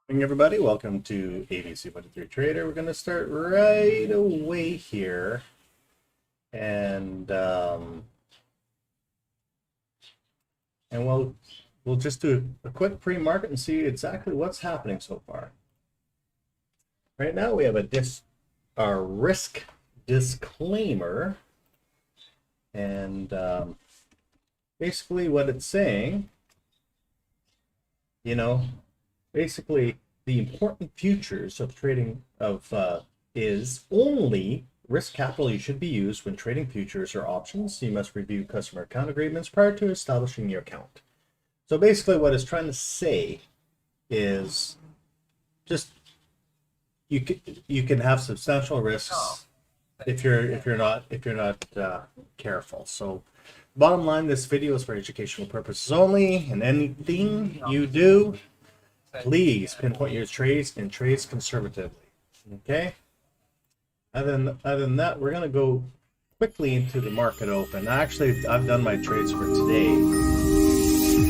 Morning, everybody. Welcome to ABC123Trader. We're going to start right away here, and we'll just do a quick pre-market and see exactly what's happening so far. Right now, we have a risk disclaimer, and basically what it's saying, basically the important features of trading is only risk capital you should be used when trading futures or options. You must review customer account agreements prior to establishing your account. So basically what it's trying to say is just you can have substantial risks if you're not careful. So bottom line, this video is for educational purposes only, and anything you do, please pinpoint your trades and trades conservatively. Okay. Other than that, we're gonna go quickly into the market open. Actually, I've done my trades for today,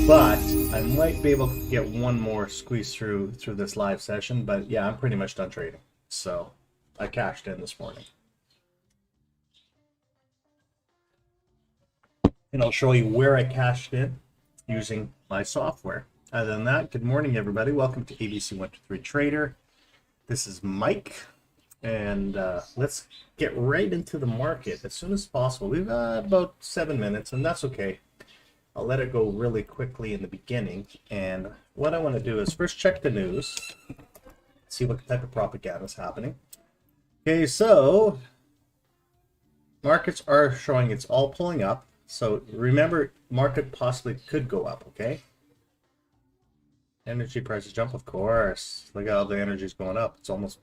but I might be able to get one more squeeze through this live session. But yeah, I'm pretty much done trading. So I cashed in this morning, and I'll show you where I cashed in using my software. Other than that, good morning, everybody. Welcome to ABC123Trader. This is Mike, and let's get right into the market as soon as possible. We've got about 7 minutes, and that's okay. I'll let it go really quickly in the beginning. And what I want to do is first check the news, see what type of propaganda is happening. Okay, so markets are showing it's all pulling up. So remember, market possibly could go up, okay? Energy prices jump, of course. Look at how the energy's going up. It's almost,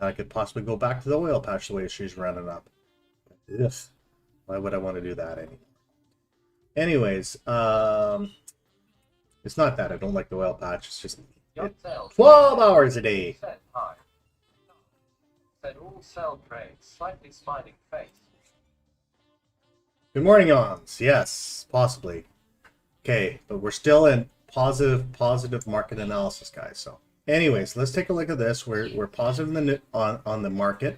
I could possibly go back to the oil patch the way she's running up. Ugh. Why would I want to do that anyway? Anyways, it's not that I don't like the oil patch. It's just 12 hours a day. All sell trades, slightly smiling face. Good morning, Ons. Yes, possibly. Okay, but we're still in positive market analysis, guys. So anyways, let's take a look at this. We're positive on the market.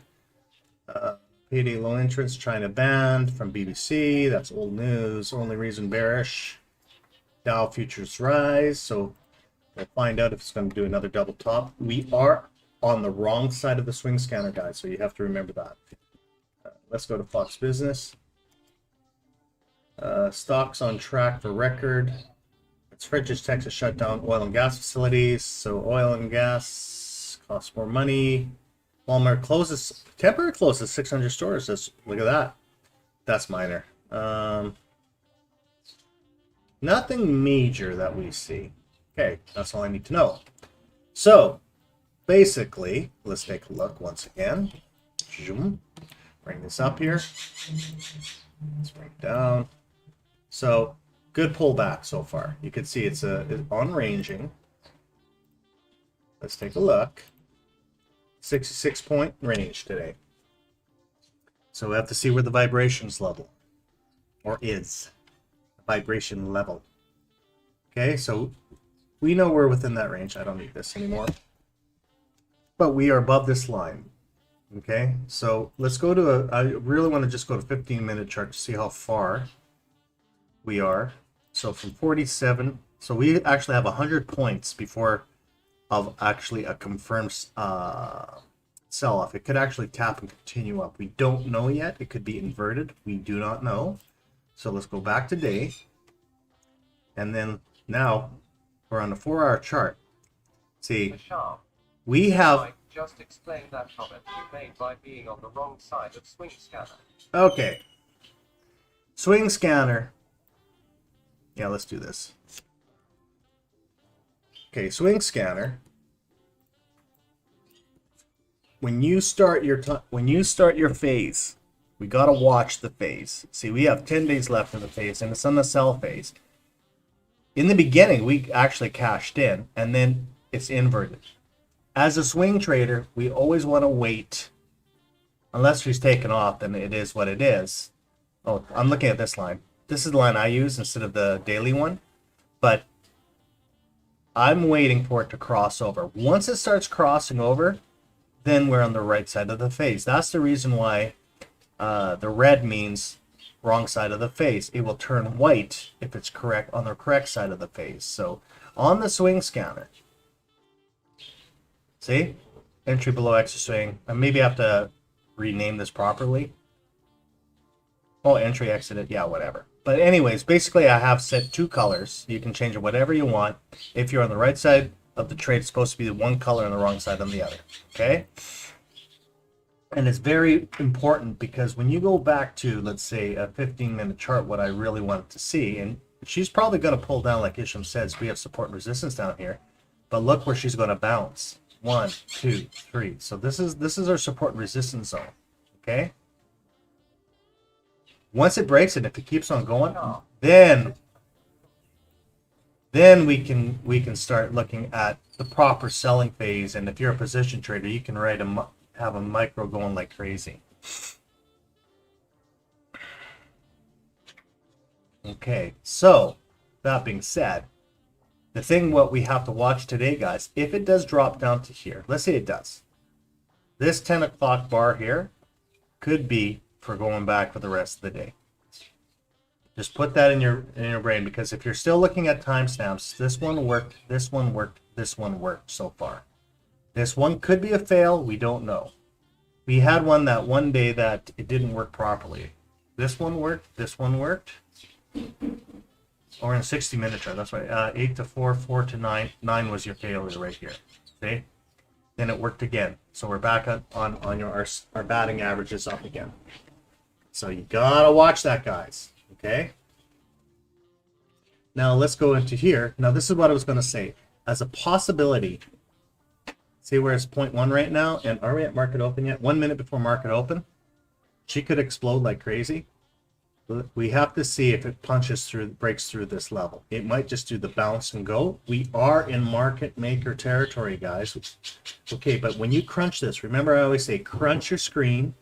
Payday loan interest China banned from BBC. That's old news. Only reason bearish. Dow futures rise. So we'll find out if it's going to do another double top. We are on the wrong side of the swing scanner, guys, so you have to remember that. Let's go to Fox Business. Stocks on track for record. It's French's Texas shut down oil and gas facilities, so oil and gas costs more money. Walmart temporary closes 600 stores. Look at that. That's minor. Nothing major that we see. Okay, that's all I need to know. So basically, let's take a look once again. Bring this up here. Let's bring it down. So good pullback so far. You can see it's on ranging. Let's take a look. 66-point range today. So we have to see where the vibrations level is. Vibration level. Okay, so we know we're within that range. I don't need this anymore. But we are above this line. Okay, so let's go to I really want to just go to 15-minute chart to see how far we are. So from 47, so we actually have 100 points before of actually a confirmed sell-off. It could actually tap and continue up. We don't know yet. It could be inverted. We do not know. So let's go back to day. And then now we're on the 4-hour chart. See, we have... Just explain that comment you made by being on the wrong side of swing scanner. Okay. Swing scanner. Yeah, let's do this. Okay, swing scanner. When you start your phase, we gotta watch the phase. See, we have 10 days left in the phase, and it's on the sell phase. In the beginning, we actually cashed in, and then it's inverted. As a swing trader, we always want to wait. Unless she's taken off, then it is what it is. Oh, I'm looking at this line. This is the line I use instead of the daily one. But I'm waiting for it to cross over. Once it starts crossing over, then we're on the right side of the face. That's the reason why the red means wrong side of the face. It will turn white if it's correct on the correct side of the face. So on the swing scanner, see, entry below extra swing. And maybe I have to rename this properly. Oh, entry exited, yeah, whatever. But anyways, basically I have set 2 colors. You can change it whatever you want. If you're on the right side of the trade, it's supposed to be the one color on the wrong side on the other. Okay? And it's very important because when you go back to, let's say, a 15-minute chart, what I really wanted to see, and she's probably going to pull down like Isham says, we have support and resistance down here, but look where she's going to bounce. 1, 2, 3. So this is our support and resistance zone. Okay? Once it breaks it, if it keeps on going, then we can start looking at the proper selling phase. And if you're a position trader, you can have a micro going like crazy. Okay, so that being said, the thing what we have to watch today, guys, if it does drop down to here, let's say it does, this 10 o'clock bar here could be for going back for the rest of the day. Just put that in your brain, because if you're still looking at timestamps, this one worked, this one worked, this one worked so far. This one could be a fail, we don't know. We had one that one day that it didn't work properly. This one worked, this one worked. Or in 60-minute chart, that's right. 8 to 4, 4 to 9. 9 was your failure right here. See? Then it worked again. So we're back on our batting averages up again. So you gotta watch that, guys. Okay? Now let's go into here. Now this is what I was gonna say. As a possibility, see where it's 0.1 right now, and are we at market open yet? 1 minute before market open. She could explode like crazy. We have to see if it punches through, breaks through this level. It might just do the bounce and go. We are in market maker territory, guys. Okay, but when you crunch this, remember I always say crunch your screen.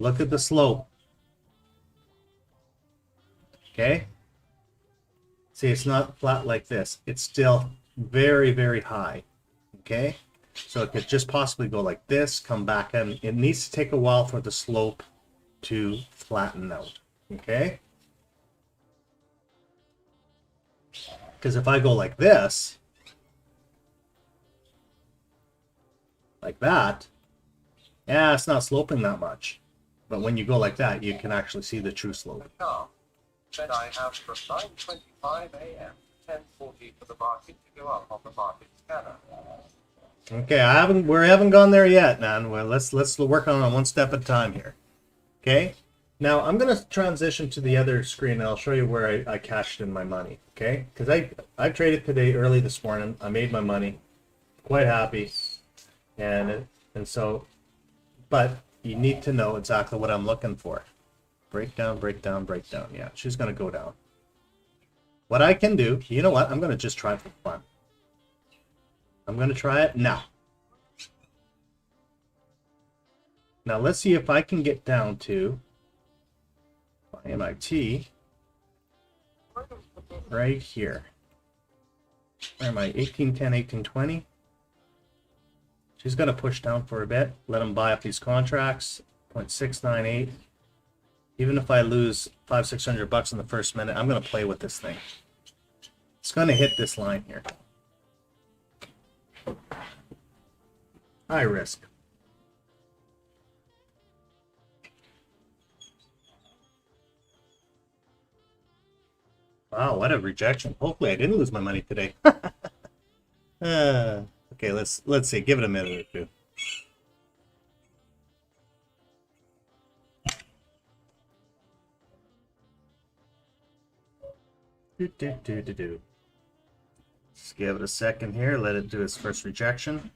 Look at the slope. Okay? See, it's not flat like this. It's still very, very high. Okay? So it could just possibly go like this, come back, and it needs to take a while for the slope to flatten out. Okay? Because if I go like this, like that, yeah, it's not sloping that much. But when you go like that, you can actually see the true slope. Then I have from 9:25 a.m. to 10:40 for the market to go up on the market scanner. Okay, we haven't gone there yet, man. Well, let's work on it one step at a time here. Okay? Now I'm gonna transition to the other screen and I'll show you where I cashed in my money. Okay? Because I traded today early this morning. I made my money. Quite happy. And so, but you need to know exactly what I'm looking for. Breakdown, breakdown, breakdown. Yeah, she's gonna go down. What I can do, you know what? I'm gonna just try for fun. I'm gonna try it now. Now let's see if I can get down to my MIT right here. Where am I? 1810, 1820. She's gonna push down for a bit. Let them buy up these contracts. 0.698. Even if I lose $500-600 in the first minute, I'm gonna play with this thing. It's gonna hit this line here. High risk. Wow, what a rejection. Hopefully I didn't lose my money today. Okay, let's see. Give it a minute or two. Just give it a second here. Let it do its first rejection.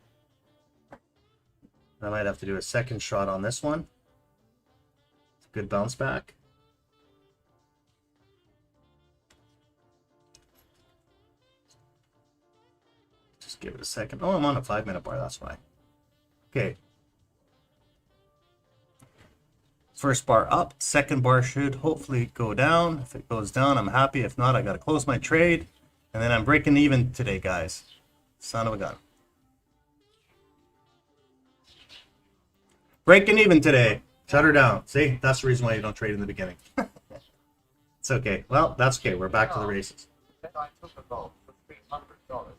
I might have to do a second shot on this one. It's a good bounce back. Just give it a second. Oh, I'm on a 5-minute bar. That's why. Okay. First bar up, second bar should hopefully go down. If it goes down, I'm happy. If not, I got to close my trade. And then I'm breaking even today, guys. Son of a gun. Breaking even today. Shut her down. See, that's the reason why you don't trade in the beginning. It's okay. Well, that's okay. We're back to the races. Then I took a loss for $300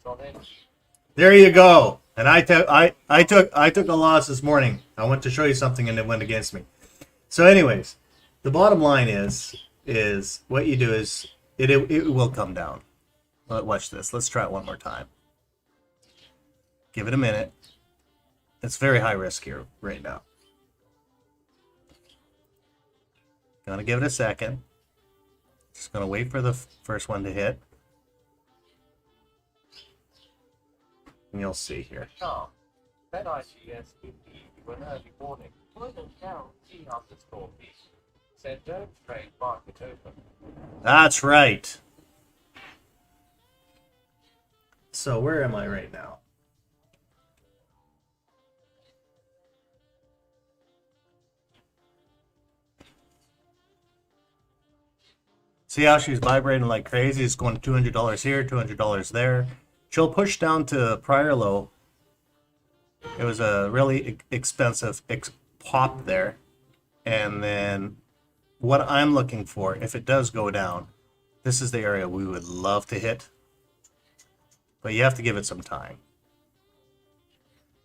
on it. There you go. And I took a loss this morning. I went to show you something and it went against me. So, anyways, the bottom line is what you do is it will come down. Watch this. Let's try it one more time. Give it a minute. It's very high risk here right now. Gonna give it a second. Just gonna wait for the first one to hit. And you'll see here. Sharp. Then IGS give you an early warning. Point and down T_B. Said don't trade market open. That's right. So where am I right now? See how she's vibrating like crazy? It's going $200 here, $200 there. She'll push down to prior low. It was a really expensive pop there. And then what I'm looking for, if it does go down, this is the area we would love to hit. But you have to give it some time.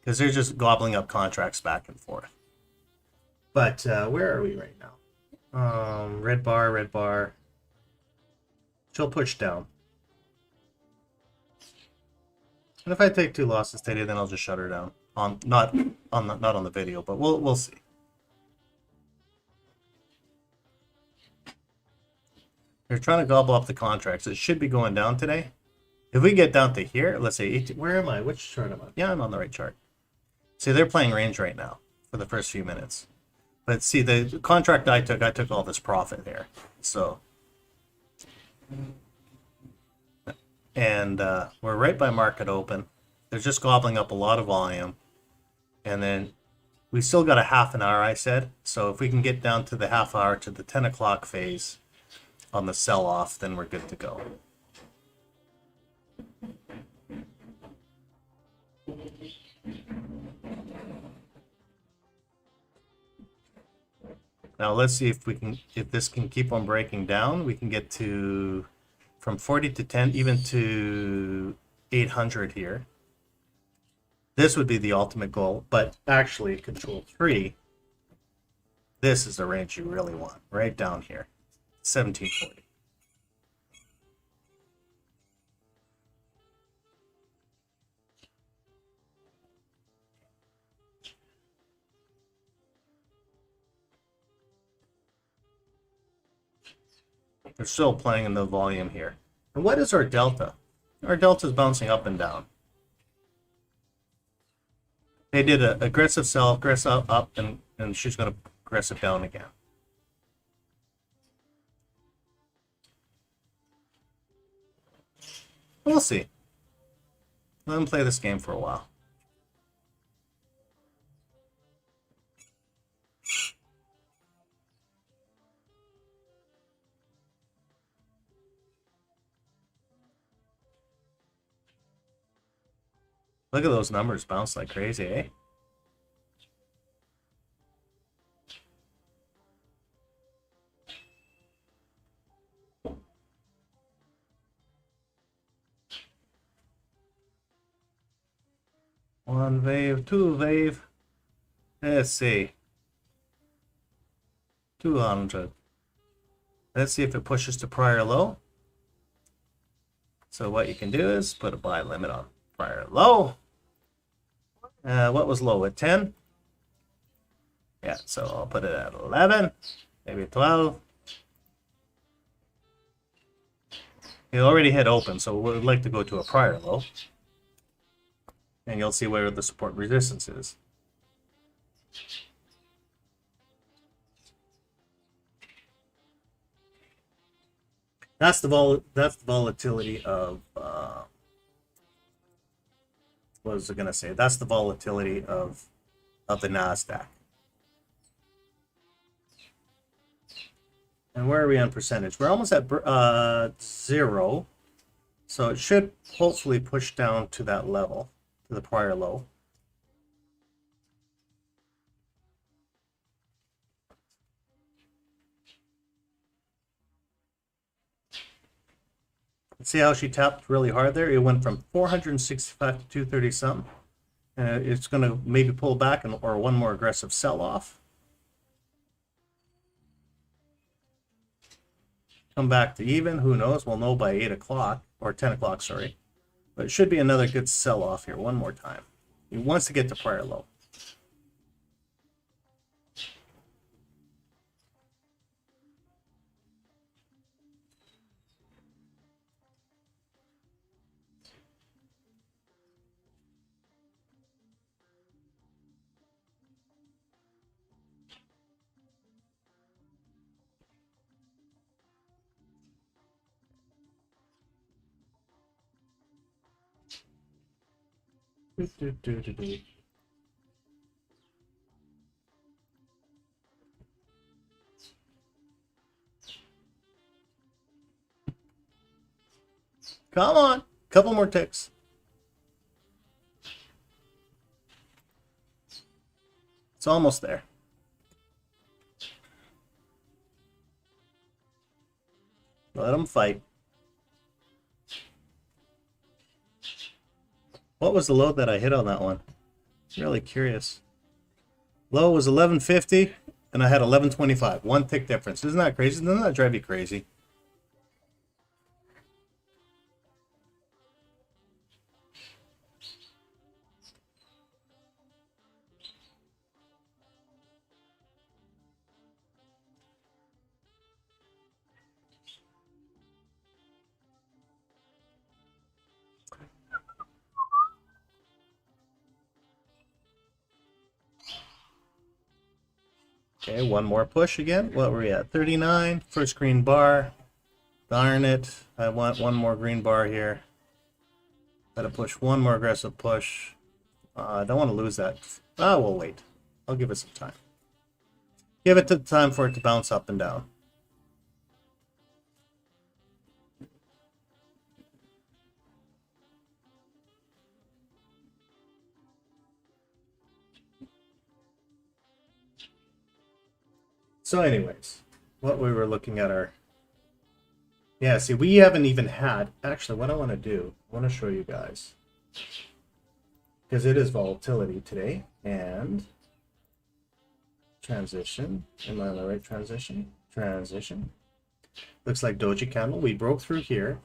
Because they're just gobbling up contracts back and forth. But where are we right now? Red bar, red bar. She'll push down. And if I take 2 losses today, then I'll just shut her down. Not on the video, but we'll see. They're trying to gobble up the contracts. It should be going down today. If we get down to here, let's say 18, where am I? Which chart am I? Yeah, I'm on the right chart. See, they're playing range right now for the first few minutes. But see, the contract I took all this profit here. So, and we're right by market open. They're just gobbling up a lot of volume. And then we still got a half an hour, I said. So if we can get down to the half hour to the 10 o'clock phase on the sell-off, then we're good to go. Now let's see if this can keep on breaking down. We can get to from 40 to 10, even to 800 here. This would be the ultimate goal, but actually control 3, this is the range you really want, right down here, 1740. They're still playing in the volume here. And what is our delta? Our delta is bouncing up and down. They did an aggressive sell, aggressive up, and she's going to aggressive down again. We'll see. Let them play this game for a while. Look at those numbers bounce like crazy, eh? One wave, 2 wave. Let's see. 200. Let's see if it pushes to prior low. So what you can do is put a buy limit on prior low. What was low at 10? Yeah, so I'll put it at 11, maybe 12. It already hit open, so we'd like to go to a prior low. And you'll see where the support resistance is. That's the volatility of what was I gonna say? That's the volatility of the NASDAQ. And where are we on percentage? We're almost at 0. So it should hopefully push down to that level, to the prior low. See how she tapped really hard there? It went from 465 to 230 something. It's going to maybe pull back or one more aggressive sell-off. Come back to even. Who knows? We'll know by 8 o'clock or 10 o'clock, sorry. But it should be another good sell-off here one more time. He wants to get to prior low. Come on, couple more ticks. It's almost there. Let them fight. What was the low that I hit on that one? I'm really curious. Low was 1150 and I had 1125. One tick difference. Isn't that crazy? Doesn't that drive you crazy? Okay, one more push again. What were we at? 39. First green bar. Darn it. I want one more green bar here. Gotta push one more aggressive push. I don't want to lose that. Ah, we'll wait. I'll give it some time. Give it the time for it to bounce up and down. So anyways, what we were looking at our... Yeah, see, we haven't even had... Actually, what I want to do, I want to show you guys. Because it is volatility today. And... Transition. Am I on the right transition? Transition. Looks like doji candle. We broke through here.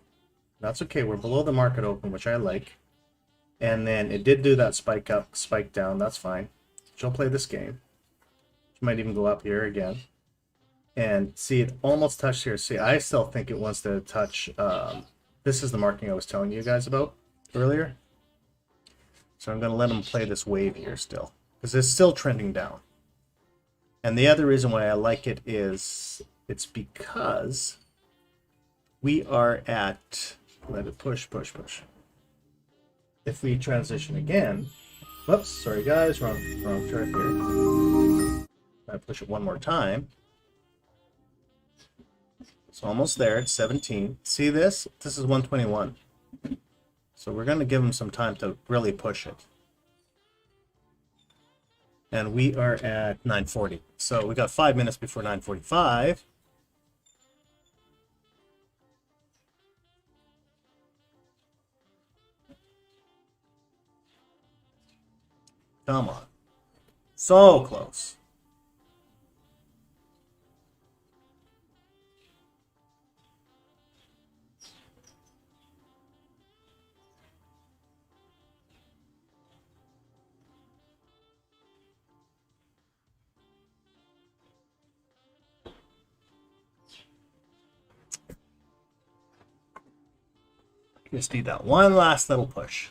That's okay. We're below the market open, which I like. And then it did do that spike up, spike down. That's fine. She'll play this game. She might even go up here again. And see, it almost touched here. See, I still think it wants to touch. This is the marking I was telling you guys about earlier. So I'm going to let them play this wave here still. Because it's still trending down. And the other reason why I like it is it's because we are at, let it push, push, push. If we transition again, whoops, sorry guys, wrong chart here. I push it one more time. It's almost there, it's 17. See this? This is 121. So we're going to give them some time to really push it. And we are at 9:40. So we got 5 minutes before 9:45. Come on. So close. Just need that one last little push.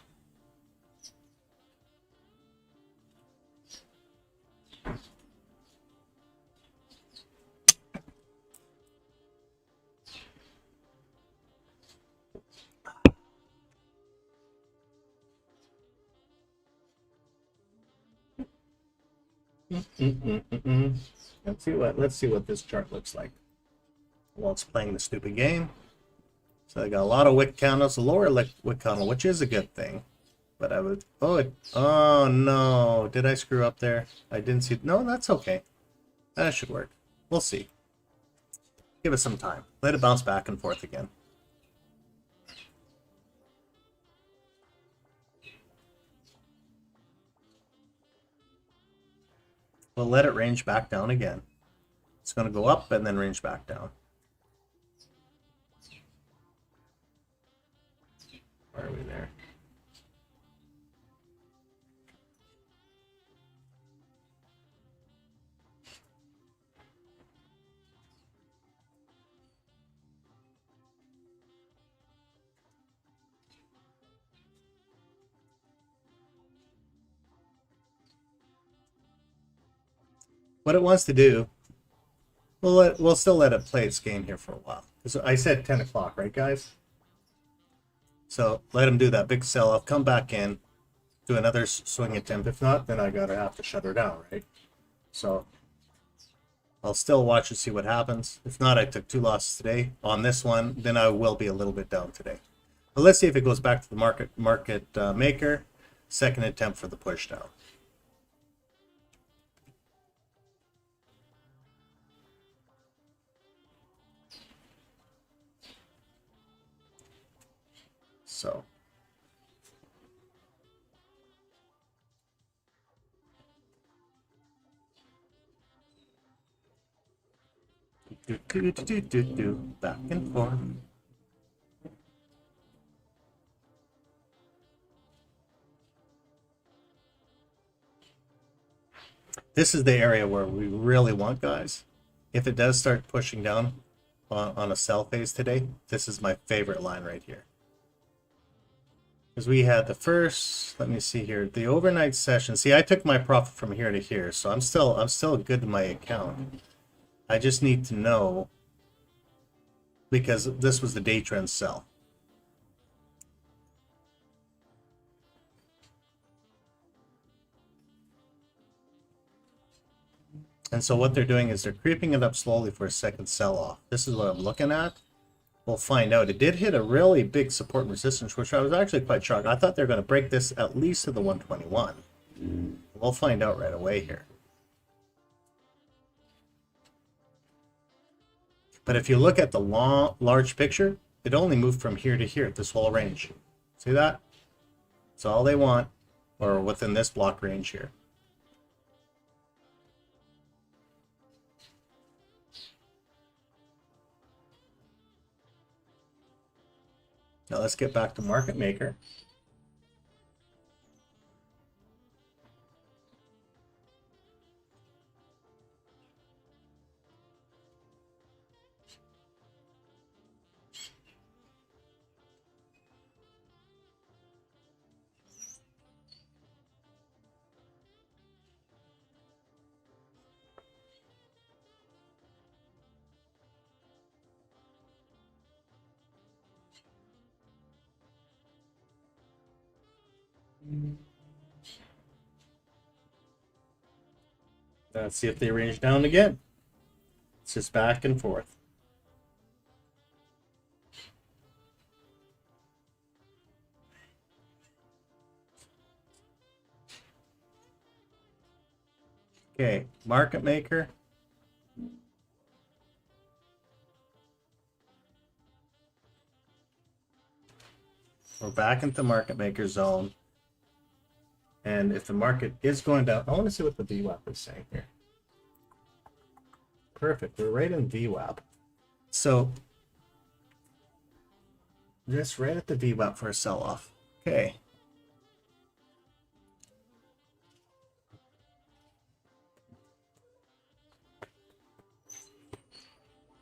Let's see what this chart looks like while it's playing the stupid game. So I got a lot of wick candles, a lower wick candle, which is a good thing. But I would, oh no, did I screw up there? I didn't see, no, that's okay. That should work. We'll see. Give it some time. Let it bounce back and forth again. We'll let it range back down again. It's going to go up and then range back down. Where are we there? What it wants to do, we'll still let it play its game here for a while. So I said 10 o'clock, right, guys? So let him do that big sell-off, come back in, do another swing attempt. If not, then I gotta have to shut her down, right? So I'll still watch and see what happens. If not, I took 2 losses today. On this one, then I will be a little bit down today. But let's see if it goes back to the market maker. Second attempt for the push down. So back and forth. This is the area where we really want, guys. If it does start pushing down on a sell phase today, this is my favorite line right here. Because we had the first, let me see here, the overnight session. See, I took my profit from here to here, so I'm still good in my account. I just need to know, because this was the day trend sell. And so what they're doing is they're creeping it up slowly for a second sell-off. This is what I'm looking at. We'll find out. It did hit a really big support and resistance, which I was actually quite shocked. I thought they were going to break this at least to the 121. We'll find out right away here. But if you look at the large picture, it only moved from here to here, this whole range. See that? That's all they want, or within this block range here. Now let's get back to market maker. Let's see if they range down again. It's just back and forth. Okay, market maker. We're back into market maker zone. And if the market is going down, I want to see what the VWAP is saying here. Perfect, we're right in VWAP. So just right at the VWAP for a sell-off. Okay.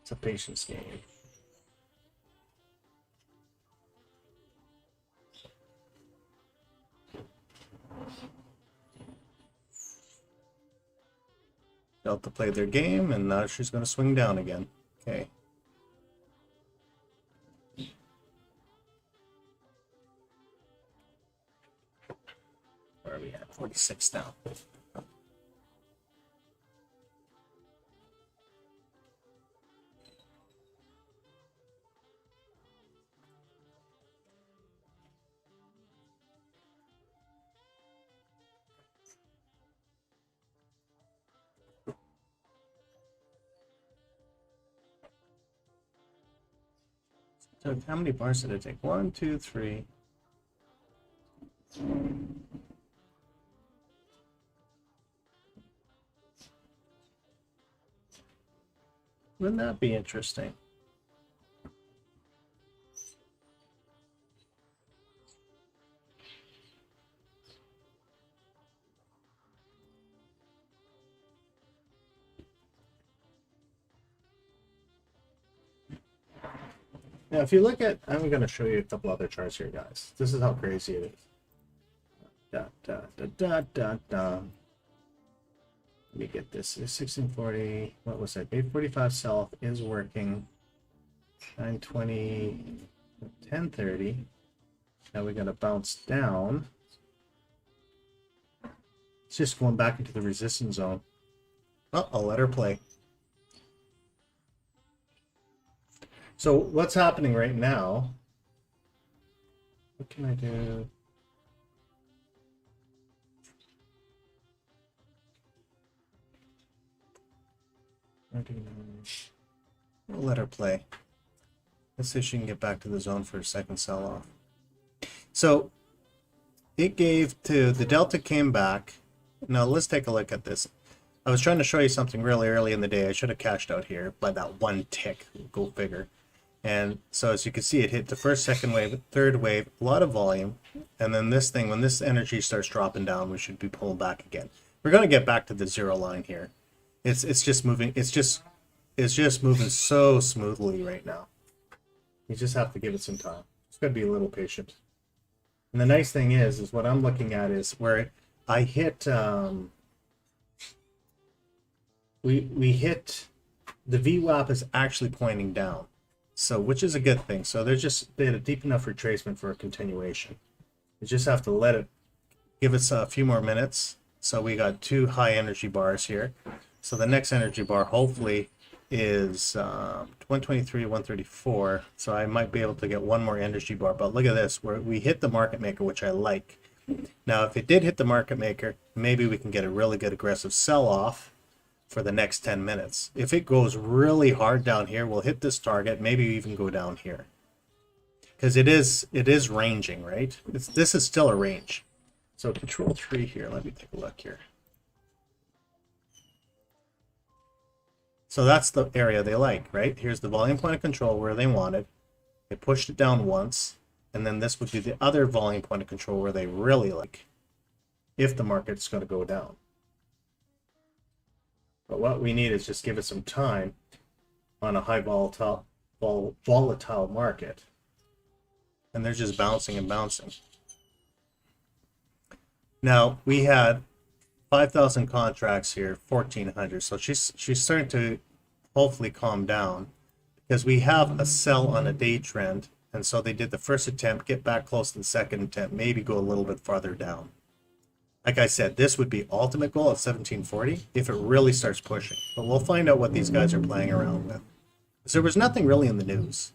It's a patience game. Delta played their game, and now she's going to swing down again. Okay. Where are we at? 46 now. So how many bars did it take? 1, 2, 3. Wouldn't that be interesting? Now, if you look at, I'm going to show you a couple other charts here, guys. This is how crazy it is. Da, da, da, da, da, da. Let me get this. 1640. What was it? 845 sell is working. 920, 1030. Now we're going to bounce down. It's just going back into the resistance zone. Oh, I'll let her play. So what's happening right now? What can I do? We'll let her play. Let's see if she can get back to the zone for a second sell-off. So it gave to the delta came back. Now let's take a look at this. I was trying to show you something really early in the day. I should have cashed out here by that one tick. Go figure. And so as you can see, it hit the first, second wave, third wave, a lot of volume. And then this thing, when this energy starts dropping down, we should be pulling back again. We're going to get back to the zero line here. It's just moving. It's just moving so smoothly right now. You just have to give it some time. Just got to be a little patient. And the nice thing is what I'm looking at is where I hit. We hit the VWAP is actually pointing down. So, which is a good thing. So they had a deep enough retracement for a continuation. You just have to let it, give us a few more minutes. So we got 2 high energy bars here. So the next energy bar hopefully is 123, 134. So I might be able to get one more energy bar. But look at this, where we hit the market maker, which I like. Now, if it did hit the market maker, maybe we can get a really good aggressive sell-off for the next 10 minutes. If it goes really hard down here, we'll hit this target, maybe even go down here. Because it is ranging, right? This is still a range. So control 3 here, let me take a look here. So that's the area they like, right? Here's the volume point of control where they wanted. They pushed it down once, and then this would be the other volume point of control where they really like, if the market's going to go down. But what we need is just give it some time on a high volatile market. And they're just bouncing and bouncing. Now, we had 5,000 contracts here, 1,400. So she's starting to hopefully calm down because we have a sell on a day trend. And so they did the first attempt, get back close to the second attempt, maybe go a little bit farther down. Like I said, this would be ultimate goal at 1740 if it really starts pushing. But we'll find out what these guys are playing around with. Because there was nothing really in the news.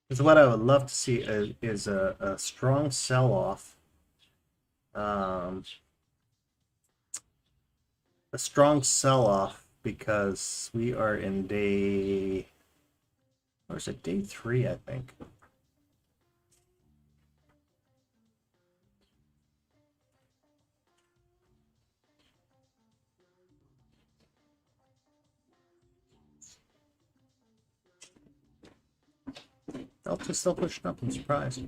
Because what I would love to see is a strong sell-off. A strong sell-off because we are in day, or is it day 3, I think. Delta's still pushing up, I'm surprised.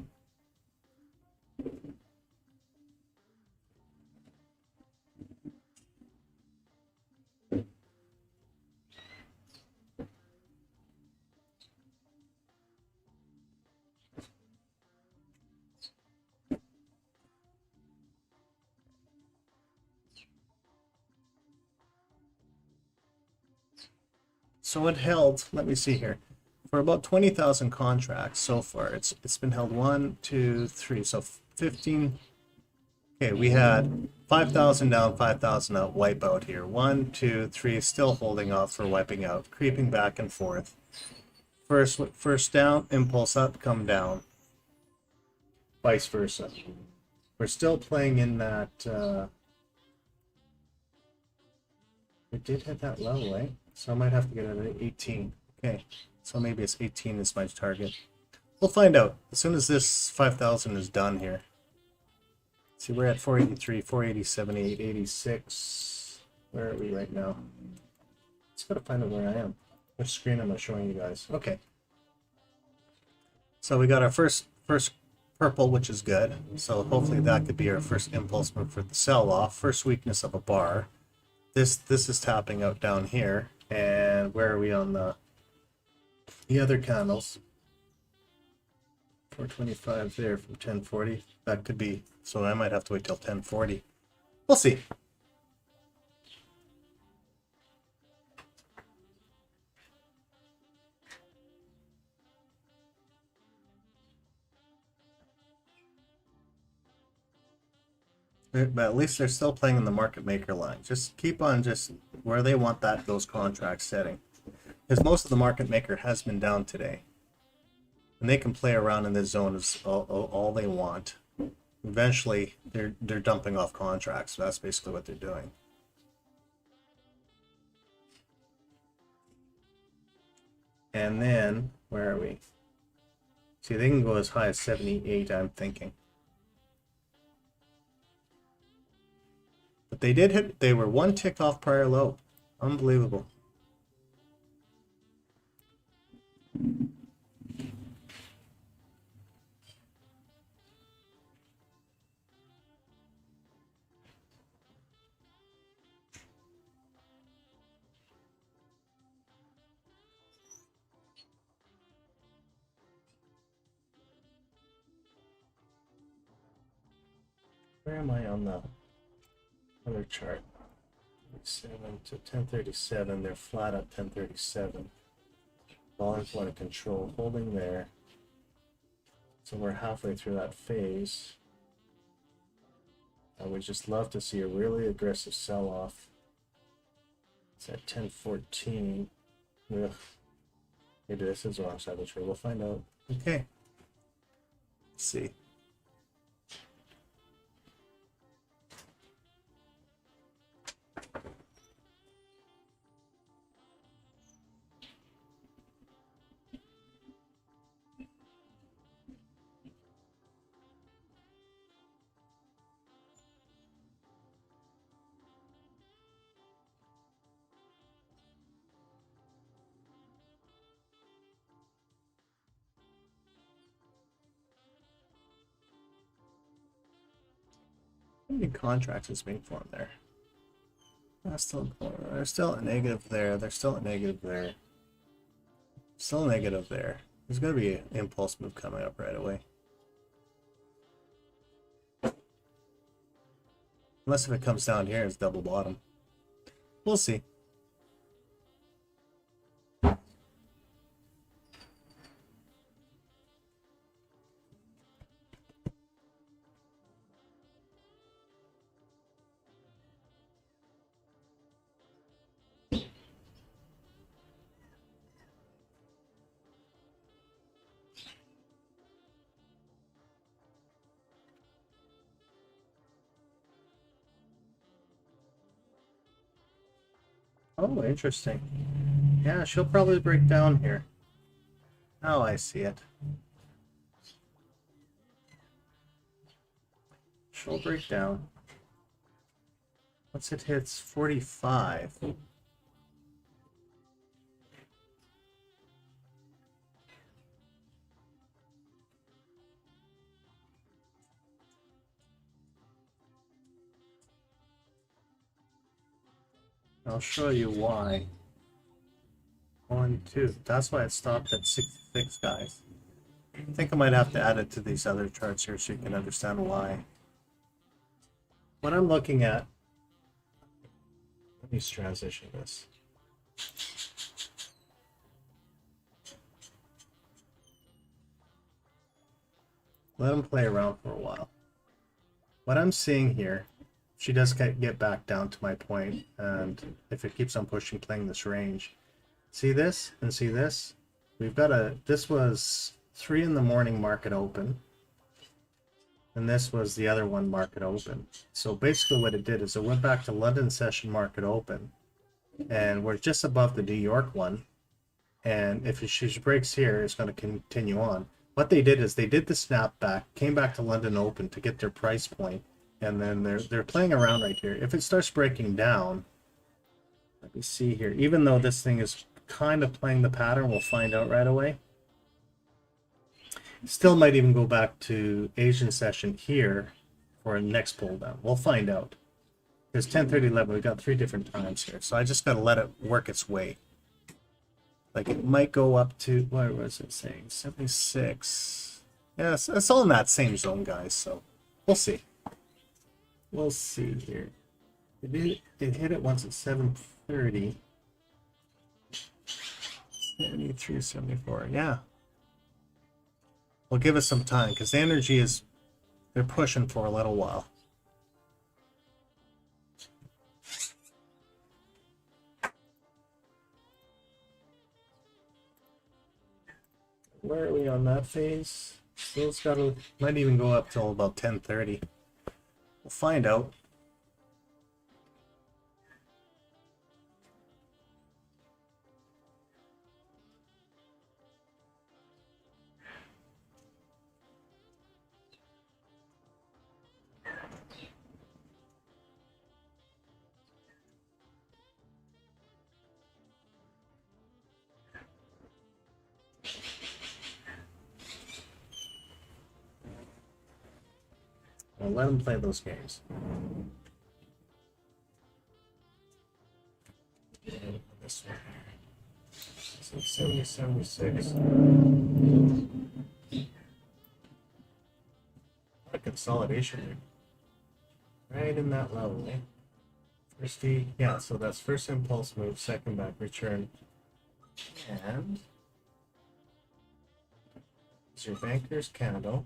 So it held, let me see here, for about 20,000 contracts so far. It's been held 1, 2, 3, so 15. Okay, we had 5,000 down, 5,000 out, wipe out here. 1, 2, 3, still holding off for wiping out, creeping back and forth. First down, impulse up, come down. Vice versa. We're still playing in that. It did hit that level, eh? So I might have to get it at 18. Okay, so maybe it's 18 is my target. We'll find out as soon as this 5,000 is done here. See, we're at 483, 487, 886. Where are we right now? Just gotta find out where I am. Which screen am I showing you guys? Okay. So we got our first purple, which is good. So hopefully that could be our first impulse move for the sell-off. First weakness of a bar. This is tapping out down here. And where are we on the other candles? 425 there from 1040. That could be, so I might have to wait till 1040. We'll see. But at least they're still playing in the market maker line. Just keep on just where they want those contracts setting. Because most of the market maker has been down today. And they can play around in this zone as all they want. Eventually, they're dumping off contracts. So that's basically what they're doing. And then, where are we? See, they can go as high as 78, I'm thinking. But they did hit, they were one tick off prior low. Unbelievable. Where am I on the other chart? 7 to 1037. They're flat at 1037. Volume point of control holding there. So we're halfway through that phase. I would just love to see a really aggressive sell-off. It's at 1014. Ugh. Maybe this is the wrong side of the trade. We'll find out. Okay. Let's see. How many contracts is being formed there? They're still a negative there. They're still a negative there. Still negative there. There's going to be an impulse move coming up right away. Unless if it comes down here, it's double bottom. We'll see. Oh, interesting. Yeah, she'll probably break down here. Oh, I see it. She'll break down. Once it hits 45. I'll show you why. 1, 2. That's why it stopped at 66, guys. I think I might have to add it to these other charts here so you can understand why. What I'm looking at, let me transition this. Let them play around for a while. What I'm seeing here, she does get back down to my point, and if it keeps on pushing, playing this range, see this and see this? We've got this was 3 in the morning market open, and this was the other one market open. So basically what it did is it went back to London session market open, and we're just above the New York one, and if she breaks here, it's going to continue on. What they did is they did the snapback, came back to London open to get their price point, and then they're playing around right here. If it starts breaking down, let me see here, even though this thing is kind of playing the pattern, we'll find out right away. Still might even go back to Asian session here for a next pull down. We'll find out. There's 10:30, 11. We've got 3 different times here, so I just got to let it work its way. Like it might go up to, what was it saying? 76. Yeah, it's all in that same zone, guys. So we'll see. We'll see here. It hit it once at 7:30. 73, 74. Yeah. We'll give us some time because the energy is, they're pushing for a little while. Where are we on that phase? Still's got to, might even go up till about 10:30. We'll find out. I'll let them play those games. This one here. 70, 76. What a consolidation there. Right in that level, eh? First D, yeah, so that's first impulse move, second back return. And it's your banker's candle.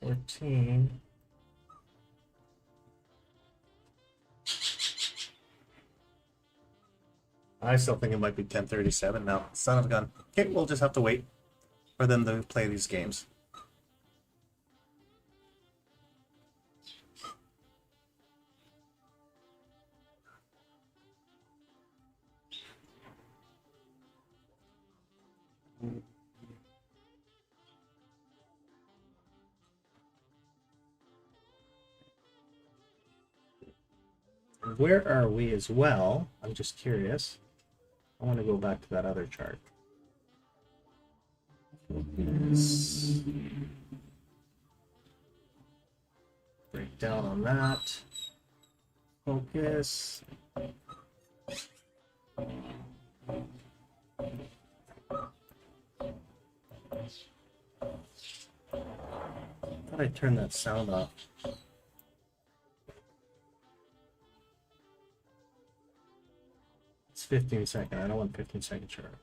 14. I still think it might be 10:37 now. Son of a gun. Okay, we'll just have to wait for them to play these games. Where are we as well? I'm just curious. I want to go back to that other chart. Focus. Break down on that. Focus. Thought I turned that sound off. It's 15 second. I don't want 15-second chart.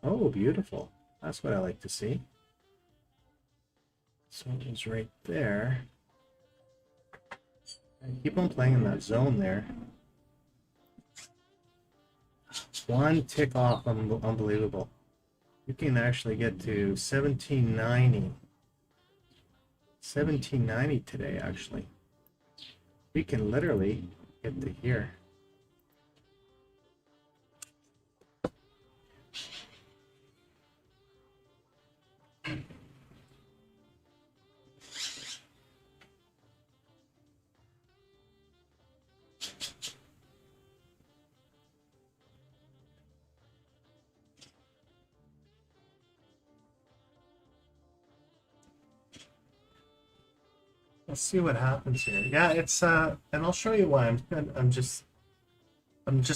Oh, beautiful. That's what I like to see. So it was right there. And keep on playing in that zone there. One tick off, unbelievable. You can actually get to 1790. 1790 today, actually. We can literally get to here. Let's see what happens here. Yeah, it's and I'll show you why. I'm just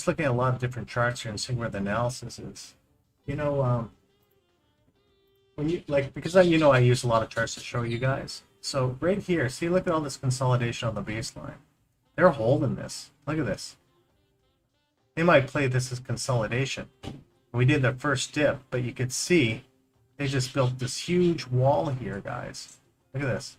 looking at a lot of different charts here and seeing where the analysis is. You know, when you like, because I use a lot of charts to show you guys. So right here, see, look at all this consolidation on the baseline. They're holding this. Look at this. They might play this as consolidation. We did the first dip, but you could see they just built this huge wall here, guys. Look at this.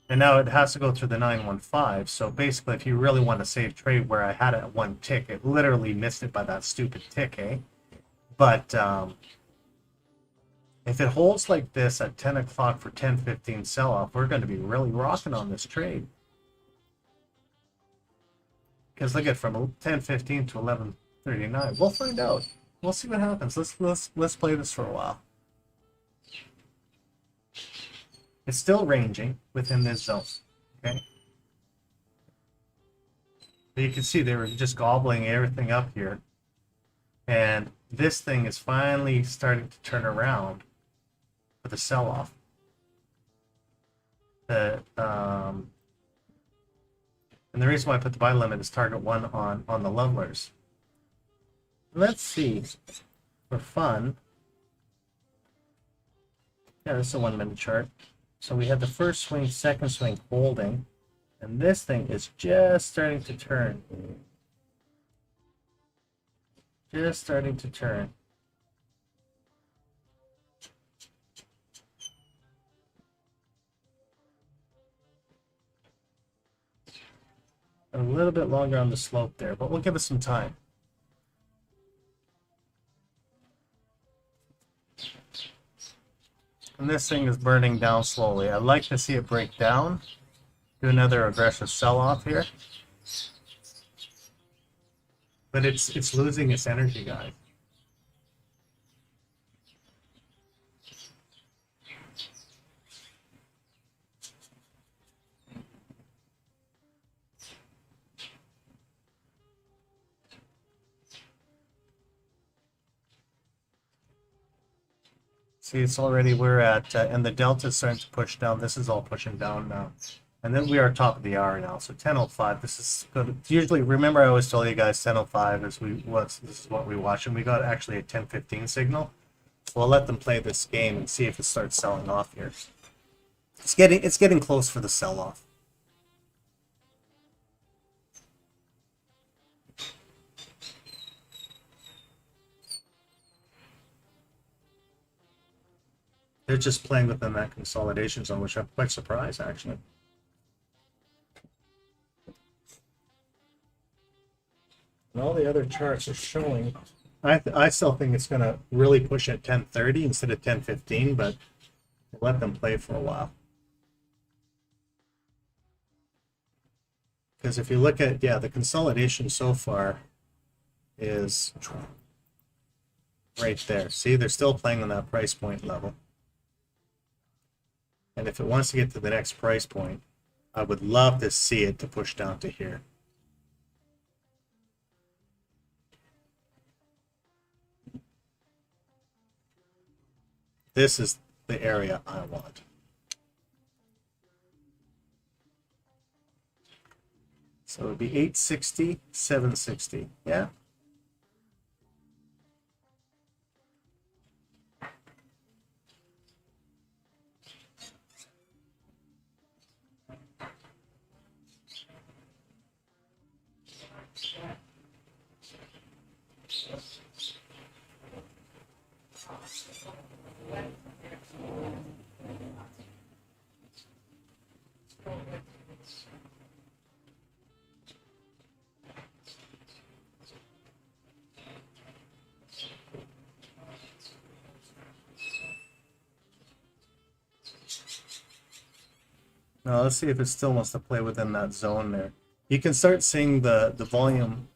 And now it has to go through the 915. So basically, if you really want to save trade where I had it at one tick, it literally missed it by that stupid tick, eh? But if it holds like this at 10 o'clock for 10:15 sell-off, we're going to be really rocking on this trade. Because look at from 10:15 to 11:39. We'll find out. We'll see what happens. Let's play this for a while. It's still ranging within this zone. Okay. But you can see they were just gobbling everything up here. And this thing is finally starting to turn around with a sell-off. And the reason why I put the buy limit is target 1 on the levelers. Let's see, for fun. Yeah, this is a 1 minute chart. So we had the first swing, second swing holding, and this thing is just starting to turn. Just starting to turn. A little bit longer on the slope there, but we'll give it some time. And this thing is burning down slowly. I'd like to see it break down. Do another aggressive sell-off here. But it's losing its energy, guys. See, it's already, we're at, and the delta is starting to push down. This is all pushing down now. And then we are top of the hour now. So 10:05, this is good. Usually, remember I always told you guys 10:05 this is what we watch. And we got actually a 10:15 signal. So we'll let them play this game and see if it starts selling off here. It's getting close for the sell-off. They're just playing within that consolidation zone, which I'm quite surprised, actually. And all the other charts are showing. I still think it's going to really push at 10:30 instead of 10:15, but we'll let them play for a while. Because if you look at, yeah, the consolidation so far is right there. See, they're still playing on that price point level. And if it wants to get to the next price point, I would love to see it to push down to here. This is the area I want. So it would be 860, 760. Yeah. Now let's see if it still wants to play within that zone there. You can start seeing the volume.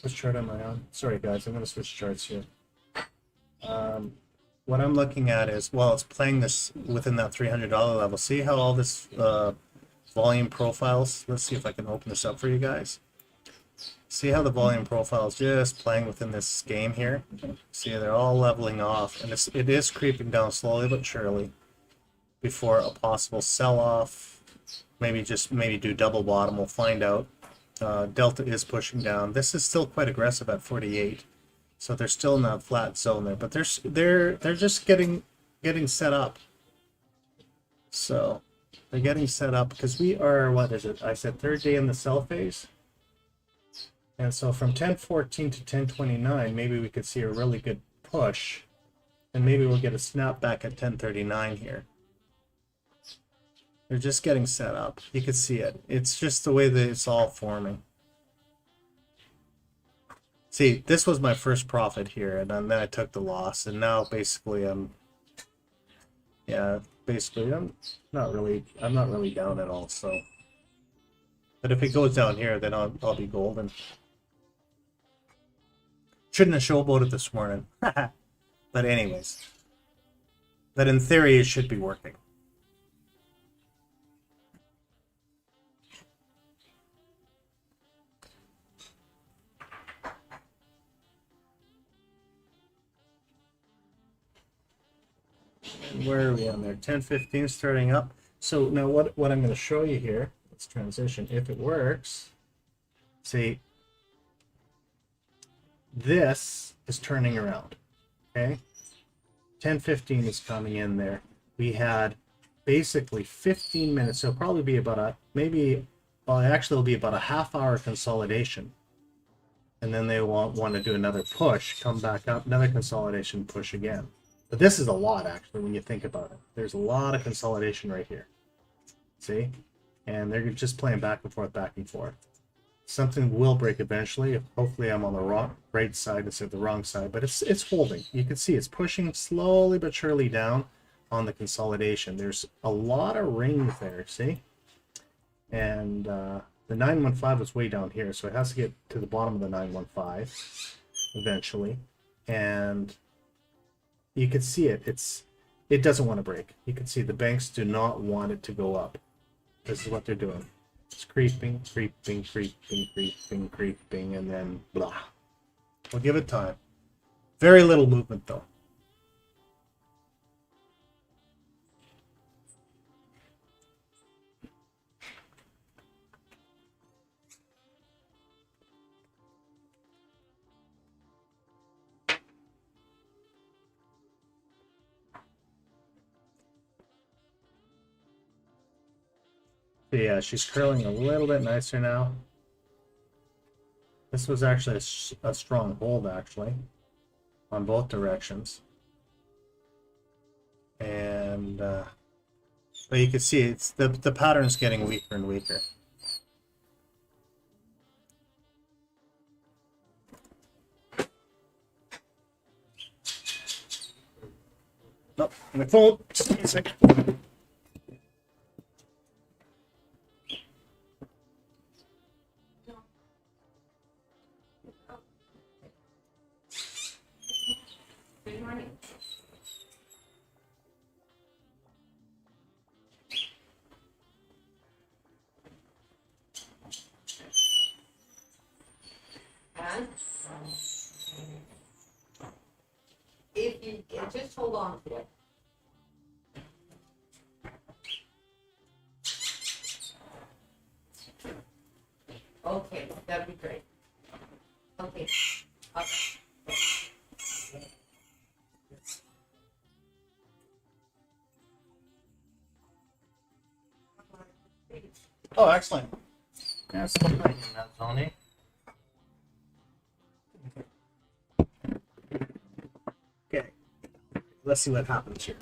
Which chart am I on? Sorry guys, I'm going to switch charts here. What I'm looking at is, well, it's playing this within that $300 level. See how all this volume profiles? Let's see if I can open this up for you guys. See how the volume profile is just playing within this game here? See, they're all leveling off, and it is creeping down slowly but surely before a possible sell-off. Maybe do double bottom. We'll find out. Delta is pushing down. This is still quite aggressive at 48, so they're still in that flat zone there. But they're just getting set up. So they're getting set up because we are, what is it? I said third day in the sell phase. And so from 1014 to 1029, maybe we could see a really good push. And maybe we'll get a snapback at 1039 here. They're just getting set up. You can see it. It's just the way that it's all forming. See, this was my first profit here, and then I took the loss, and now basically I'm not really down at all. So, but if it goes down here, then I'll be golden. Shouldn't have showboated this morning, but anyways, but in theory it should be working. Where are we on there? 10:15 starting up. So now what I'm going to show you here, let's transition. If it works, see, this is turning around. Okay, 10:15 is coming in there. We had basically 15 minutes, so it'll probably be about actually it'll be about a half-hour consolidation. And then they want to do another push, come back up, another consolidation, push again. But this is a lot, actually, when you think about it. There's a lot of consolidation right here. See? And they're just playing back and forth, back and forth. Something will break eventually. Hopefully I'm on the right side instead of the wrong side. But it's holding. You can see it's pushing slowly but surely down on the consolidation. There's a lot of rings there, see? And the 915 was way down here, so it has to get to the bottom of the 915 eventually. And you can see it doesn't want to break. You can see the banks do not want it to go up. This is what they're doing. It's creeping, creeping, creeping, creeping, creeping, and then blah. We'll give it time. Very little movement though. Yeah, she's curling a little bit nicer now. This was actually a strong hold, actually, on both directions. And but you can see it's the pattern's getting weaker and weaker. Nope, my phone. Just give me a second. If you just hold on to it. Okay, that'd be great. Okay. Oh, excellent. That's still nice in that zone, eh? Okay. Let's see what happens here.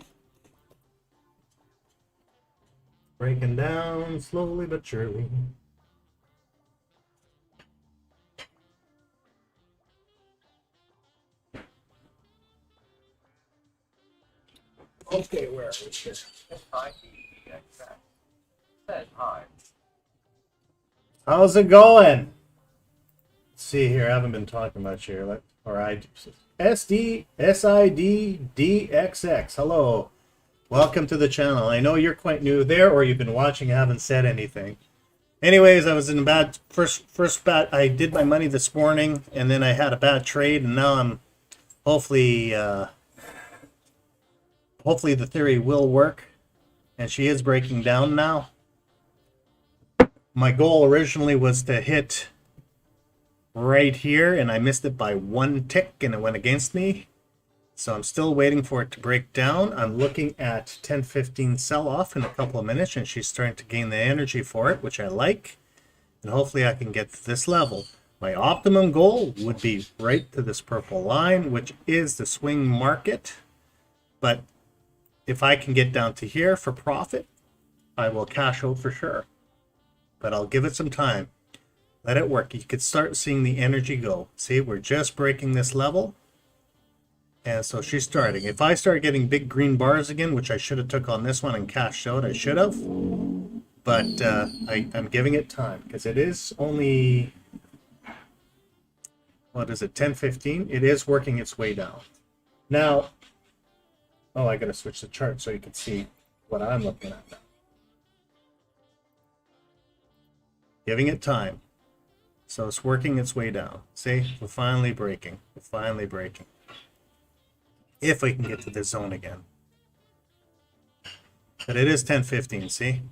Breaking down slowly but surely. Okay, where are we here? Says hi. How's it going? Let's see here, I haven't been talking much here. SDSIDDXX. Hello. Welcome to the channel. I know you're quite new there, or you've been watching and haven't said anything. Anyways, I was in a bad first bet. I did my money this morning, and then I had a bad trade, and now I'm hopefully the theory will work, and she is breaking down now. My goal originally was to hit right here, and I missed it by one tick, and it went against me. So I'm still waiting for it to break down. I'm looking at 10:15 sell-off in a couple of minutes, and she's starting to gain the energy for it, which I like. And hopefully I can get to this level. My optimum goal would be right to this purple line, which is the swing market. But if I can get down to here for profit, I will cash out for sure. But I'll give it some time. Let it work. You could start seeing the energy go. See, we're just breaking this level. And so she's starting. If I start getting big green bars again, which I should have took on this one and cashed out, I should have. But I'm giving it time because it is only, what is it, 10:15? It is working its way down. Now, oh, I got to switch the chart so you can see what I'm looking at now. Giving it time. So it's working its way down. See, we're finally breaking. We're finally breaking. If we can get to this zone again. But it is 10:15, see?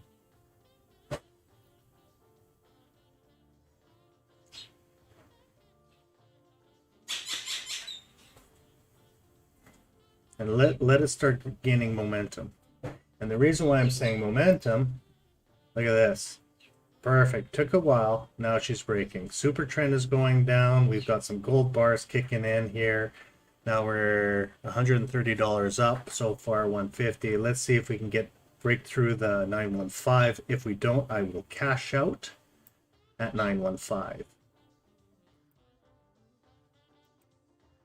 And let it start gaining momentum. And the reason why I'm saying momentum, look at this. Perfect. Took a while. Now she's breaking. Super trend is going down. We've got some gold bars kicking in here. Now we're $130 up so far, 150. Let's see if we can break through the 915. If we don't, I will cash out at 915.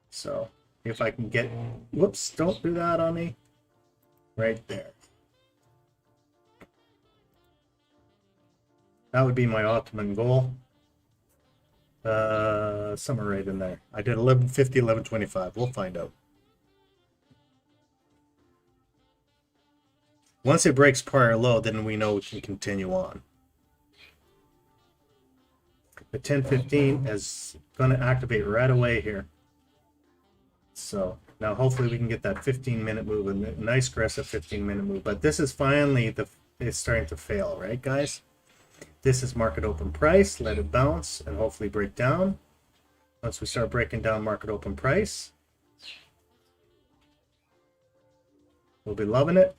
So if I can get, whoops, don't do that on me. Right there. That would be my optimum goal. Somewhere right in there. I did 1150, 1125. We'll find out. Once it breaks prior low, then we know we can continue on. The 1015 is going to activate right away here. So now hopefully we can get that 15-minute move, a nice aggressive 15-minute move. But this is finally it's starting to fail, right, guys? This is market open price. Let it bounce and hopefully break down. Once we start breaking down market open price, we'll be loving it.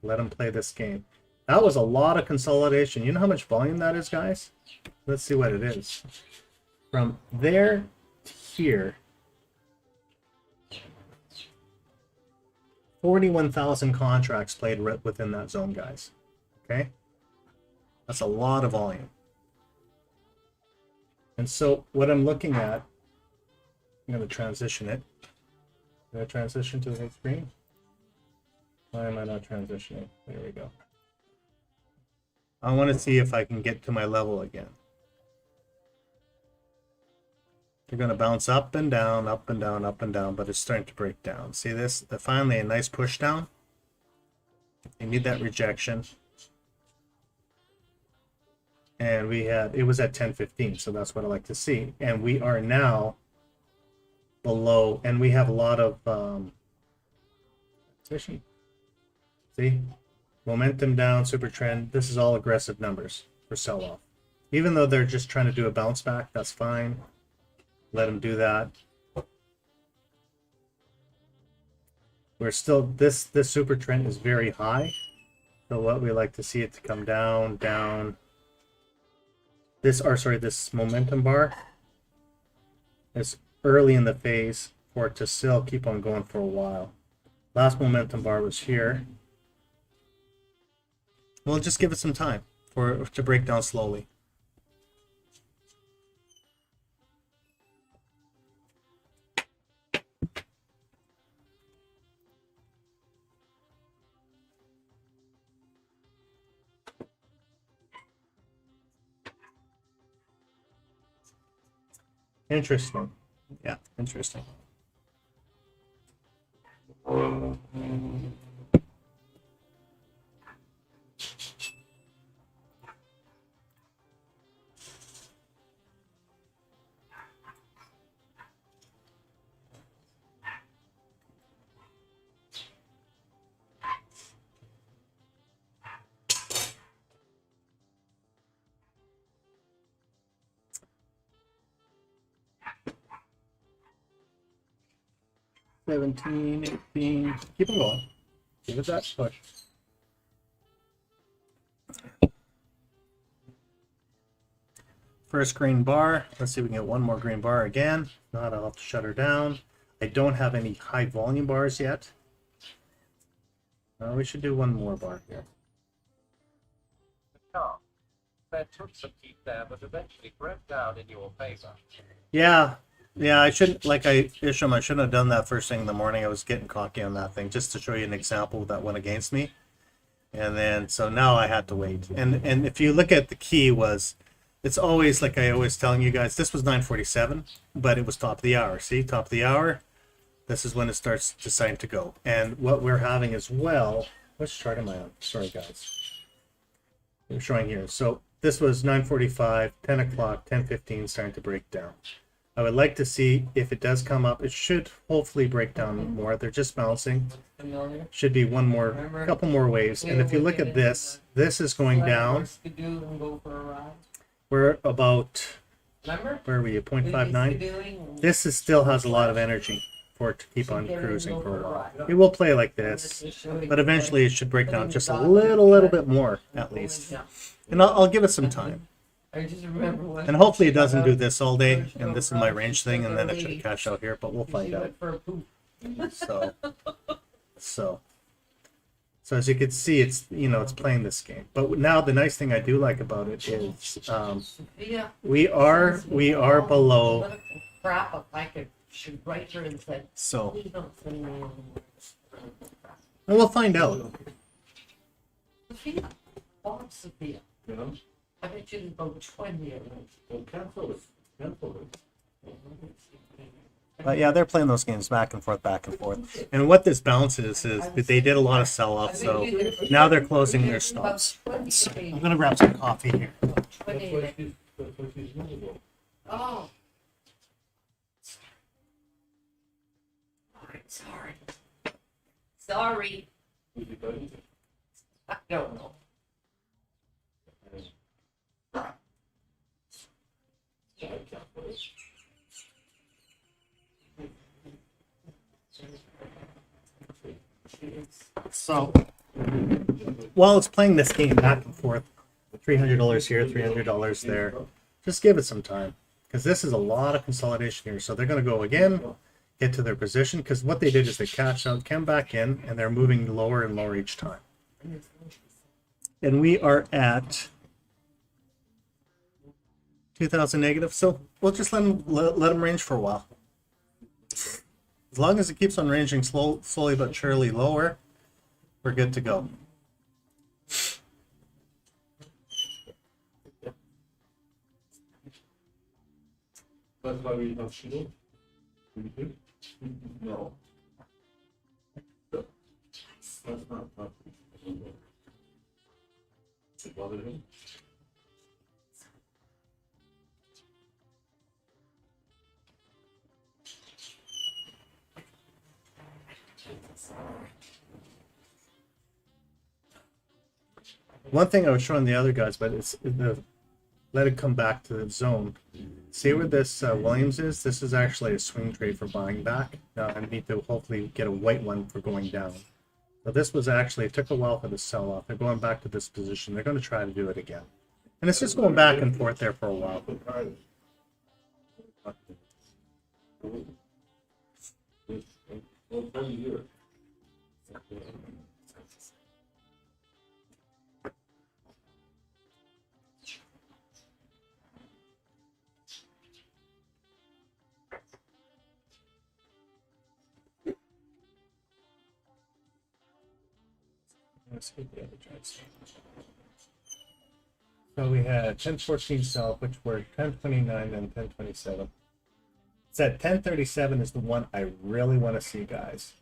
Let them play this game. That was a lot of consolidation. You know how much volume that is, guys? Let's see what it is. From there to here, 41,000 contracts played within that zone, guys. Okay? That's a lot of volume. And so what I'm looking at, I'm going to transition it. Did I transition to the next screen? Why am I not transitioning? There we go. I want to see if I can get to my level again. They're going to bounce up and down, up and down, up and down, but it's starting to break down. See this? Finally, a nice push down. You need that rejection. And it was at 10:15, so that's what I like to see. And we are now below, and we have a lot of see, momentum down, super trend. This is all aggressive numbers for sell-off. Even though they're just trying to do a bounce back, that's fine. Let them do that. We're still, this super trend is very high. So what we like to see it to come down, down. This momentum bar is early in the phase for it to still keep on going for a while. Last momentum bar was here. We'll just give it some time to break down slowly. Interesting. Yeah, interesting. 17, 18. Keep them going. Give it that push. First green bar. Let's see if we can get one more green bar again. If not, I'll have to shut her down. I don't have any high volume bars yet. We should do one more bar here. The car. There took some heat there, but eventually broke down in your favor. Yeah, I shouldn't, like Isham, I shouldn't have done that first thing in the morning. I was getting cocky on that thing, just to show you an example that went against me. And then, so now I had to wait. And if you look at the key was, it's always, like I always telling you guys, this was 9:47, but it was top of the hour. See, top of the hour, this is when it starts deciding to go. And what we're having as well, which chart am I on? Sorry, guys. I'm showing here. So this was 9:45, 10 o'clock, 10:15, starting to break down. I would like to see if it does come up. It should hopefully break down more. They're just bouncing. Familiar? Should be one more, couple more waves. And if you look at this, this is going down. We're about, Remember? where are we, at 0.59? This is, still has a lot of energy for it to keep on cruising for a while. It will play like this, but eventually it should break down just a little bit more, at least. And I'll give it some time. I just remember when. And hopefully it doesn't do this all day, and this is my range thing, and then it should cash out here, but we'll find out. So as you can see, it's, it's playing this game. But now the nice thing I do like about it is we are below. Crap, if I could shoot right through and said, So "Please don't send me any and we'll find out. Sophia, Bob Sophia. I bet you can go 20 of them. But yeah, they're playing those games back and forth. And what this bounce is they did a lot of sell-off, so now they're closing their stops. So I'm gonna grab some coffee here. 20. Oh. Sorry. I don't know. So while it's playing this game back and forth, $300 here, $300 there, just give it some time, because this is a lot of consolidation here. So they're going to go again, get to their position, because what they did is they cashed out, came back in, and they're moving lower and lower each time. And we are at 2,000 negative, so we'll just let them range for a while. As long as it keeps on ranging slowly but surely lower, we're good to go. That's why we have shield. No. That's not possible. It bothered him. One thing I was showing the other guys, but it's let it come back to the zone. See where this Williams is? This is actually a swing trade for buying back. Now I need to hopefully get a white one for going down. So this was actually, it took a while for the sell off. They're going back to this position. They're going to try to do it again. And it's just going back and forth there for a while. So we had 1014 sell, which were 1029 and 1027. Said 1037 is the one I really want to see, guys.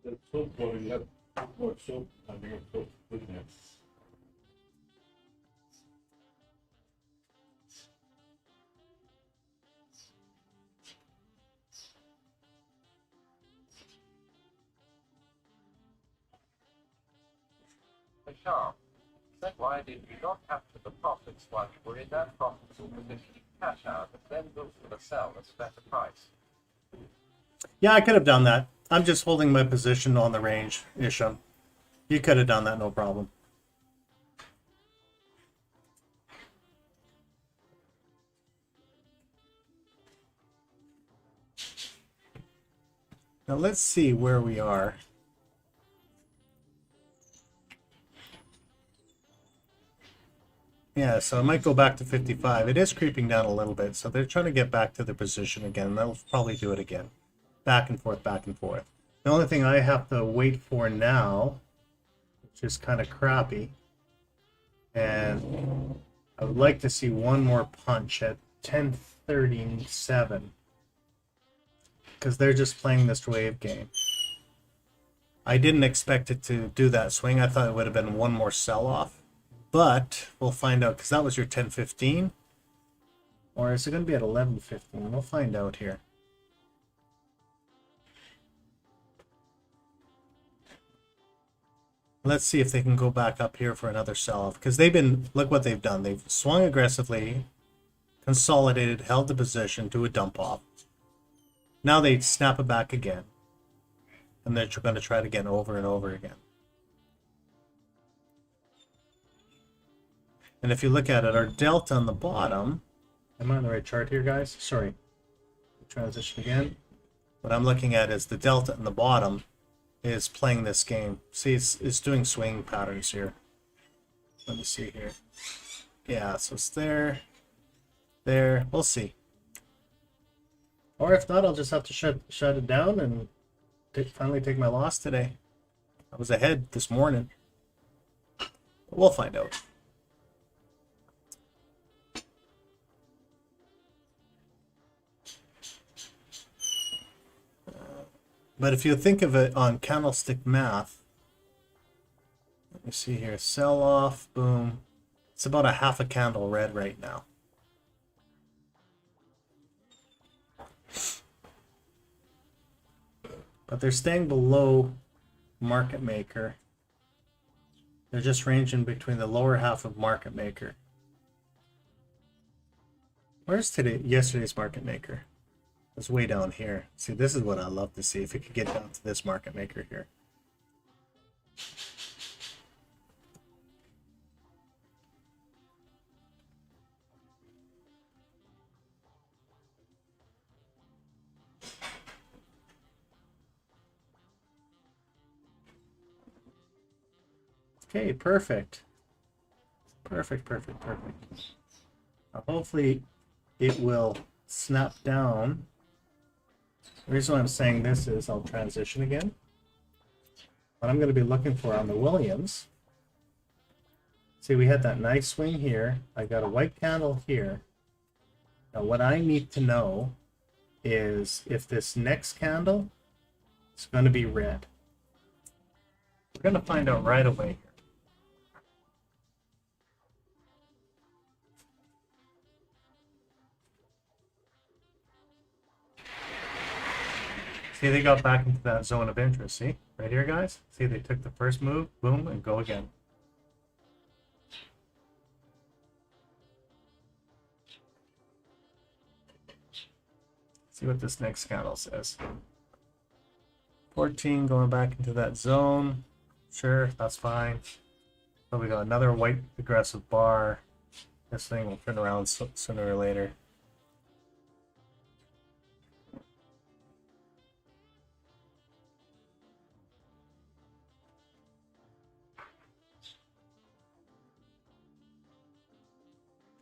The soap water, you have more soap, I think it's soap, wouldn't it? the sharp. Then why did you not capture the profits while you were in that profitable position, cash out, and then look for the sell at a better price? Yeah, I could have done that. I'm just holding my position on the range, Isham. You could have done that, no problem. Now let's see where we are. Yeah, so it might go back to 55. It is creeping down a little bit, so they're trying to get back to their position again. They'll probably do it again. Back and forth, back and forth. The only thing I have to wait for now, which is kind of crappy, and I would like to see one more punch at 1037, because they're just playing this wave game. I didn't expect it to do that swing. I thought it would have been one more sell-off. But we'll find out, because that was your 1015. Or is it going to be at 1115? We'll find out here. Let's see if they can go back up here for another sell-off. Because they've been, look what they've done. They've swung aggressively, consolidated, held the position, do a dump off. Now they snap it back again. And they're going to try it again over and over again. And if you look at it, our delta on the bottom, am I on the right chart here, guys? Sorry. Transition again. What I'm looking at is the delta on the bottom is playing this game. See, it's doing swing patterns here. Let me see here. Yeah, so it's there. There. We'll see. Or if not, I'll just have to shut it down and finally take my loss today. I was ahead this morning. But we'll find out. But if you think of it on candlestick math, let me see here, sell off, boom. It's about a half a candle red right now. But they're staying below market maker. They're just ranging between the lower half of market maker. Where's yesterday's market maker? It's way down here. See, this is what I love to see. If it could get down to this market maker here. Okay, perfect. Perfect. Now, hopefully it will snap down. The reason why I'm saying this is I'll transition again. What I'm going to be looking for on the Williams. See, we had that nice swing here. I got a white candle here. Now what I need to know is if this next candle is going to be red. We're going to find out right away here. See, they got back into that zone of interest. See, right here, guys? See, they took the first move, boom, and go again. See what this next candle says. 14 going back into that zone. Sure, that's fine. So we got another white aggressive bar. This thing will turn around sooner or later.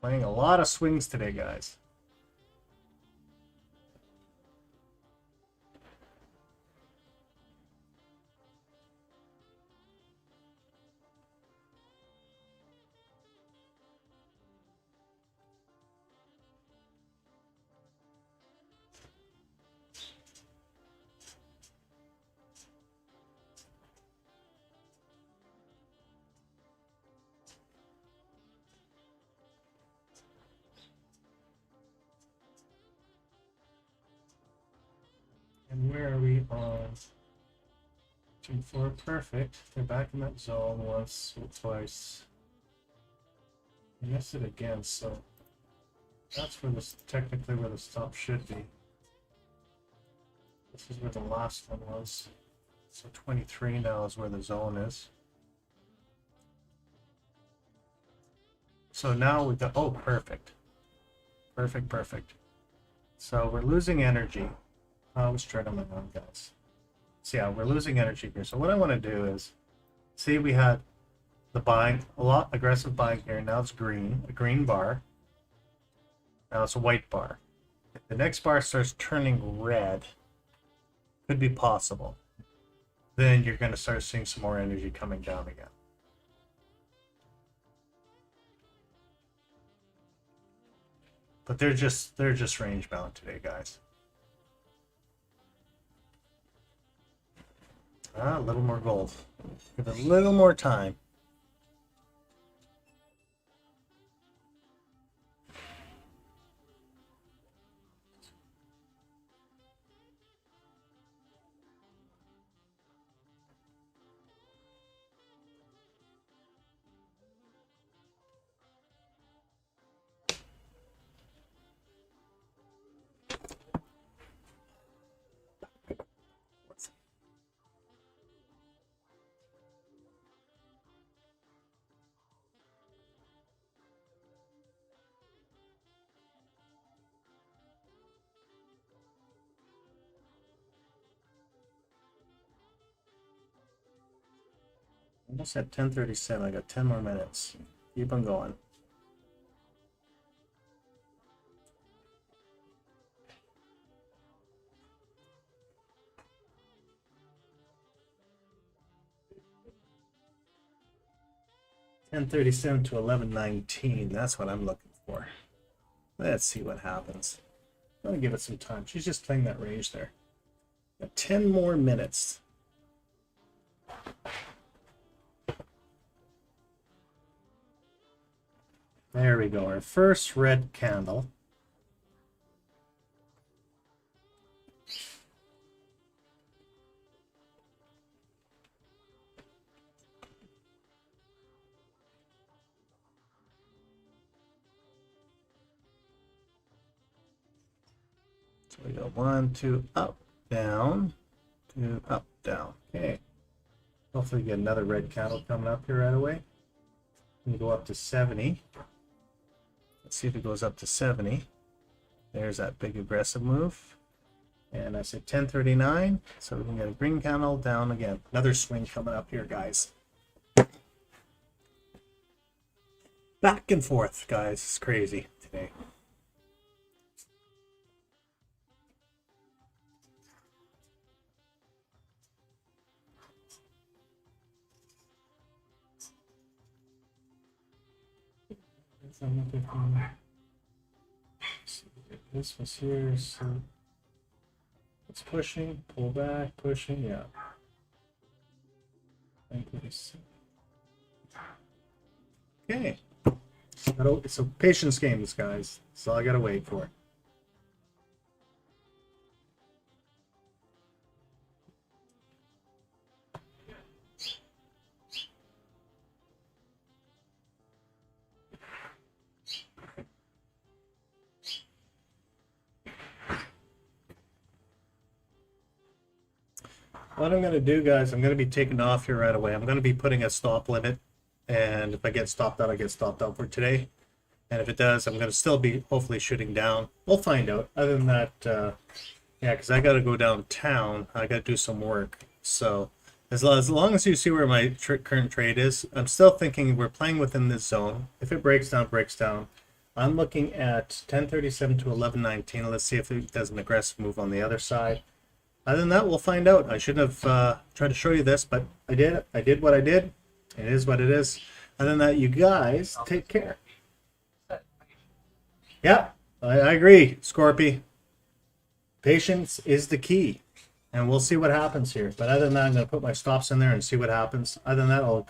Playing a lot of swings today, guys. 2, 4, perfect. They're back in that zone once or twice. I missed it again, so that's where this technically where the stop should be. This is where the last one was. So 23 now is where the zone is. So now we've got, oh, perfect. Perfect, perfect. So we're losing energy. I was trying on my own, guys. So yeah, we're losing energy here. So what I want to do is, see, we had the buying, a lot aggressive buying here. Now it's green, a green bar. Now it's a white bar. If the next bar starts turning red, could be possible. Then you're going to start seeing some more energy coming down again. But they're just range bound today, guys. A little more gold. Give it a little more time. Almost at 10:37. I got 10 more minutes. Keep on going. $10:37 to 11:19. That's what I'm looking for. Let's see what happens. I'm gonna give it some time. She's just playing that range there. Got 10 more minutes. There we go, our first red candle. So we go 1, 2, up, down, 2, up, down. Okay. Hopefully get another red candle coming up here right away. We go up to 70. Let's see if it goes up to 70. There's that big aggressive move. And I said 10:39, so we can get a green candle down again. Another swing coming up here, guys. Back and forth, guys. It's crazy today. This was here, so it's pushing, pull back, pushing, yeah. Okay. It's a patience game, this guys. That's all I gotta wait for. What I'm going to do, guys, I'm going to be taking off here right away. I'm going to be putting a stop limit, and if I get stopped out, I get stopped out for today. And if it does, I'm going to still be hopefully shooting down. We'll find out. Other than that, yeah, because I got to go downtown. I got to do some work. So as long as you see where my current trade is, I'm still thinking we're playing within this zone. If it breaks down, breaks down. I'm looking at 10:37 to 11:19. Let's see if it does an aggressive move on the other side. Other than that, we'll find out. I shouldn't have tried to show you this, but I did. I did what I did. It is what it is. Other than that, you guys take care. Yeah, I agree, Scorpy. Patience is the key, and we'll see what happens here. But other than that, I'm going to put my stops in there and see what happens. Other than that, I'll